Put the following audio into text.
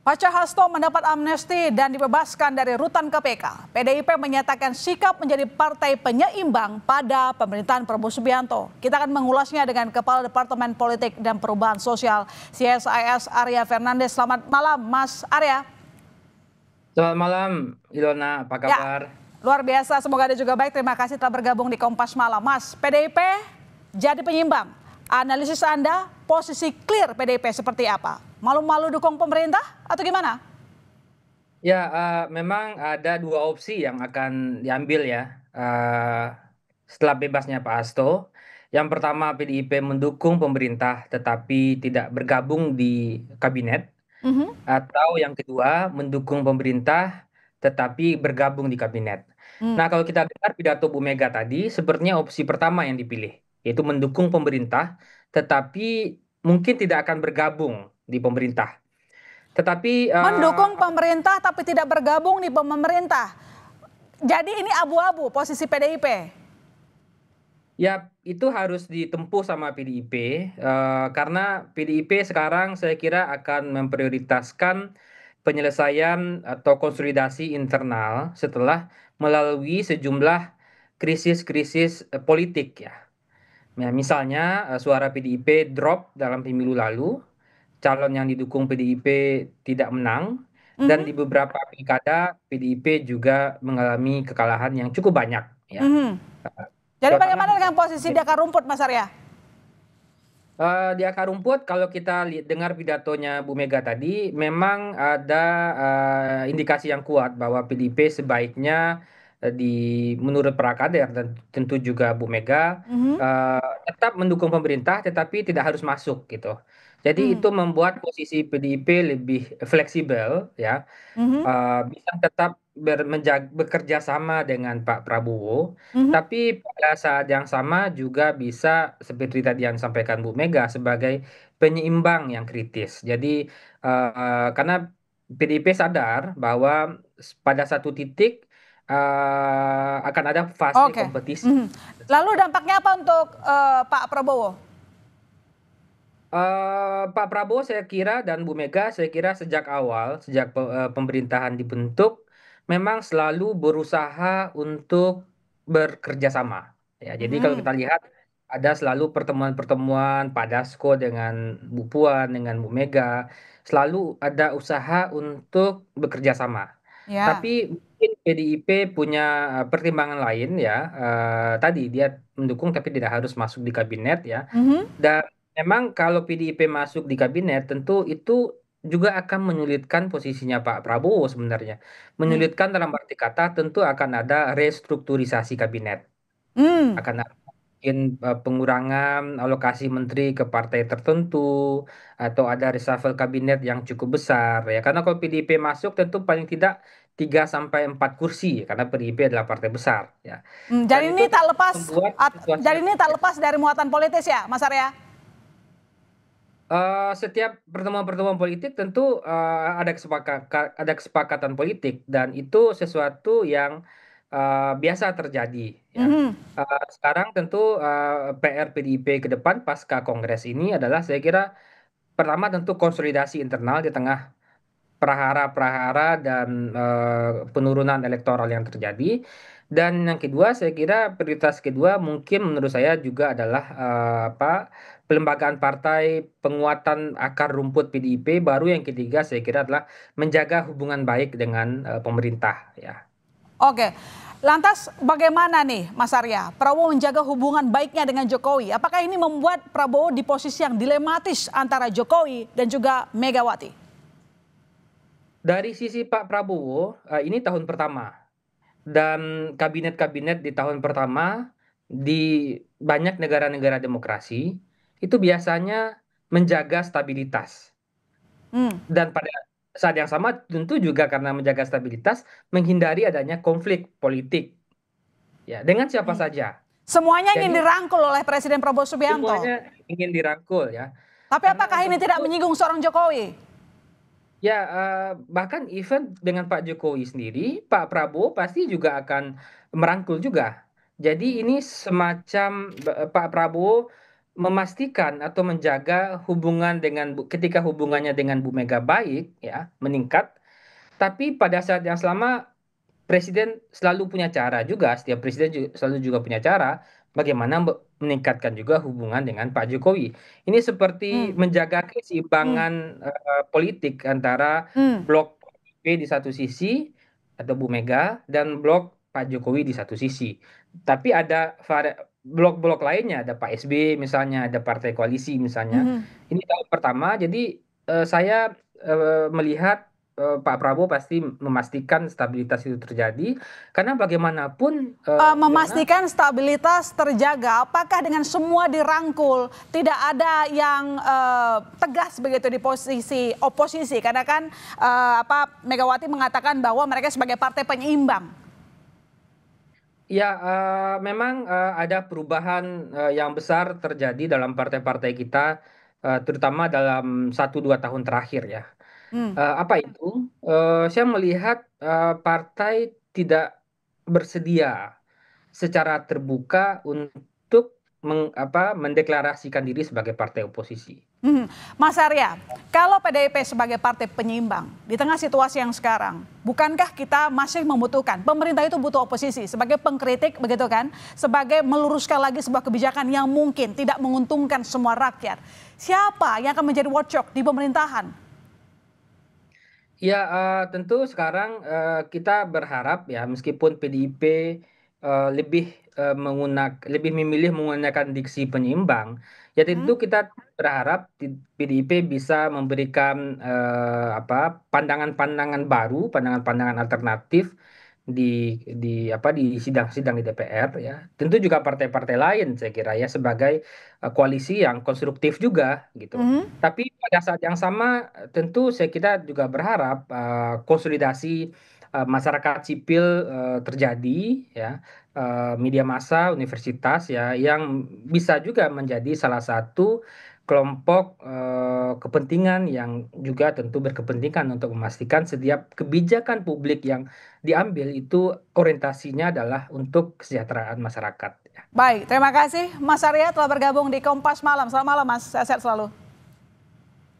Pasca Hasto mendapat amnesti dan dibebaskan dari rutan KPK, PDIP menyatakan sikap menjadi partai penyeimbang pada pemerintahan Prabowo Subianto. Kita akan mengulasnya dengan Kepala Departemen Politik dan Perubahan Sosial CSIS Arya Fernandes. Selamat malam, Mas Arya. Selamat malam, Ilona. Apa Ya, kabar? luar biasa. Semoga Anda juga baik. Terima kasih telah bergabung di Kompas Malam. Mas, PDIP jadi penyeimbang. Analisis Anda, posisi clear PDIP seperti apa? Malu-malu dukung pemerintah atau gimana? Ya, memang ada dua opsi yang akan diambil ya setelah bebasnya Pak Hasto. Yang pertama, PDIP mendukung pemerintah tetapi tidak bergabung di kabinet. Mhm. Atau yang kedua, mendukung pemerintah tetapi bergabung di kabinet. Hmm. Nah, kalau kita dengar pidato Bu Mega tadi, sepertinya opsi pertama yang dipilih, yaitu mendukung pemerintah tetapi mungkin tidak akan bergabung di pemerintah. Tetapi Mendukung pemerintah tapi tidak bergabung di pemerintah. Jadi ini abu-abu posisi PDIP. ya itu harus ditempuh sama PDIP karena PDIP sekarang saya kira akan memprioritaskan penyelesaian atau konsolidasi internal setelah melalui sejumlah krisis-krisis politik ya. Ya, misalnya suara PDIP drop dalam pemilu lalu, calon yang didukung PDIP tidak menang, dan Mhm. di beberapa pilkada PDIP juga mengalami kekalahan yang cukup banyak ya. Mhm. Jadi Jawa Tengah bagaimana dengan misalnya. posisi di akar rumput, Mas Arya? Di akar rumput kalau kita dengar pidatonya Bu Mega tadi, memang ada indikasi yang kuat bahwa PDIP sebaiknya menurut para kader dan tentu juga Bu Mega Mhm. tetap mendukung pemerintah tetapi tidak harus masuk gitu. Jadi Mhm. itu membuat posisi PDIP lebih fleksibel ya, Mhm. bisa tetap bekerja sama dengan Pak Prabowo, Mhm. tapi pada saat yang sama juga bisa seperti tadi yang disampaikan Bu Mega sebagai penyeimbang yang kritis. Jadi karena PDIP sadar bahwa pada satu titik akan ada fase Oke. kompetisi. Mhm. Lalu dampaknya apa untuk Pak Prabowo? Pak Prabowo saya kira dan Bu Mega saya kira sejak awal, sejak pemerintahan dibentuk, memang selalu berusaha untuk bekerja sama. Ya, jadi kalau Mhm. kita lihat ada selalu pertemuan-pertemuan Pak Dasko dengan Bu Puan, dengan Bu Mega, selalu ada usaha untuk bekerja sama. Ya. Tapi mungkin PDIP punya pertimbangan lain ya. Tadi dia mendukung tapi tidak harus masuk di kabinet ya. Mhm. Dan memang kalau PDIP masuk di kabinet tentu itu juga akan menyulitkan posisinya Pak Prabowo sebenarnya. Mhm. Menyulitkan dalam arti kata tentu akan ada restrukturisasi kabinet. Mhm. Akan ada mungkin pengurangan alokasi menteri ke partai tertentu atau ada reshuffle kabinet yang cukup besar ya. Karena kalau PDIP masuk tentu paling tidak 3 sampai 4 kursi karena PDIP adalah partai besar ya. Dan Jadi itu ini tak lepas, membuat situasi jadi ini tak lepas dari muatan politis ya, Mas Arya? Setiap pertemuan-pertemuan politik tentu, ada kesepakatan politik dan itu sesuatu yang, biasa terjadi ya. Mhm. Sekarang tentu, PR PDIP ke depan pasca kongres ini adalah saya kira pertama tentu konsolidasi internal di tengah prahara-prahara dan penurunan elektoral yang terjadi. Dan yang kedua, saya kira prioritas kedua mungkin menurut saya juga adalah pelembagaan partai, penguatan akar rumput PDIP. Baru yang ketiga saya kira adalah menjaga hubungan baik dengan pemerintah ya. Oke. Lantas bagaimana nih Mas Arya, Prabowo menjaga hubungan baiknya dengan Jokowi? Apakah ini membuat Prabowo di posisi yang dilematis antara Jokowi dan juga Megawati? Dari sisi Pak Prabowo, ini tahun pertama dan kabinet-kabinet di tahun pertama di banyak negara-negara demokrasi itu biasanya menjaga stabilitas Hmm. dan pada saat yang sama tentu juga karena menjaga stabilitas menghindari adanya konflik politik ya dengan siapa saja. Semuanya ingin Jadi dirangkul oleh Presiden Prabowo Subianto. semuanya ingin dirangkul ya. Tapi Karena apakah ini tidak tentu menyinggung seorang Jokowi? ya, bahkan even dengan Pak Jokowi sendiri, Pak Prabowo pasti juga akan merangkul juga. Jadi ini semacam Pak Prabowo memastikan atau menjaga hubungan ketika hubungannya dengan Bu Mega baik ya, meningkat, tapi pada saat yang sama presiden selalu punya cara juga, setiap presiden selalu juga punya cara bagaimana meningkatkan juga hubungan dengan Pak Jokowi. Ini seperti Hmm, menjaga hmm, keseimbangan politik antara hmm. blok PDIP di satu sisi atau Bu Mega dan blok Pak Jokowi di satu sisi. Tapi ada blok-blok lainnya, ada Pak SB misalnya, ada partai koalisi misalnya. Mhm. Ini tahun pertama, jadi saya melihat Pak Prabowo pasti memastikan stabilitas itu terjadi karena bagaimanapun Yona, Memastikan stabilitas terjaga. Apakah dengan semua dirangkul, tidak ada yang tegas begitu di posisi oposisi? Karena kan Megawati mengatakan bahwa mereka sebagai partai penyeimbang. ya memang ada perubahan yang besar terjadi dalam partai-partai kita, terutama dalam 1-2 tahun terakhir ya. Hmm. Apa itu? Saya melihat partai tidak bersedia secara terbuka untuk mendeklarasikan diri sebagai partai oposisi. Hmm. Mas Arya, kalau PDIP sebagai partai penyeimbang di tengah situasi yang sekarang, bukankah kita masih membutuhkan pemerintah itu butuh oposisi sebagai pengkritik begitu kan, sebagai meluruskan lagi sebuah kebijakan yang mungkin tidak menguntungkan semua rakyat. Siapa yang akan menjadi watchdog di pemerintahan? Ya, tentu sekarang kita berharap ya meskipun PDIP lebih memilih menggunakan diksi penyeimbang, ya Hmm? tentu kita berharap PDIP bisa memberikan pandangan-pandangan baru, pandangan-pandangan alternatif di sidang-sidang di DPR ya. Tentu juga partai-partai lain saya kira ya sebagai koalisi yang konstruktif juga gitu. Mhm. Tapi pada saat yang sama tentu saya kita juga berharap konsolidasi masyarakat sipil terjadi ya, media massa, universitas ya yang bisa juga menjadi salah satu kelompok kepentingan yang juga tentu berkepentingan untuk memastikan setiap kebijakan publik yang diambil itu orientasinya adalah untuk kesejahteraan masyarakat. Baik, terima kasih Mas Arya telah bergabung di Kompas Malam. Selamat malam Mas, sehat-sehat selalu.